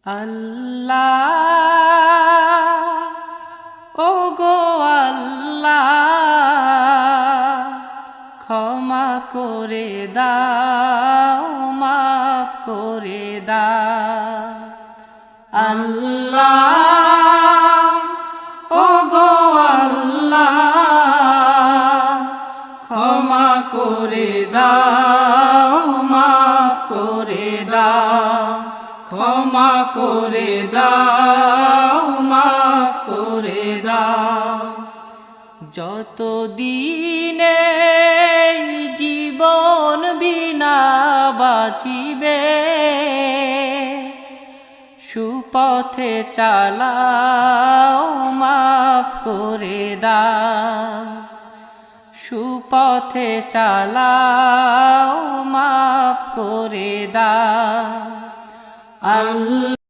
আল্লাহ ও গো আল্লাহ ক্ষমা করে দাও মাফ করে দাও আল্লাহ ও গো আল্লাহ ক্ষমা করে দাও মাফ করে দাও ক্ষমা করে দাও মাফ করে দাও যতদিনে জীবন বিনা বাঁচিবে সুপথে চালাও মাফ করে দাও সুপথে চালাও মাফ করে দাও আল্লাহ।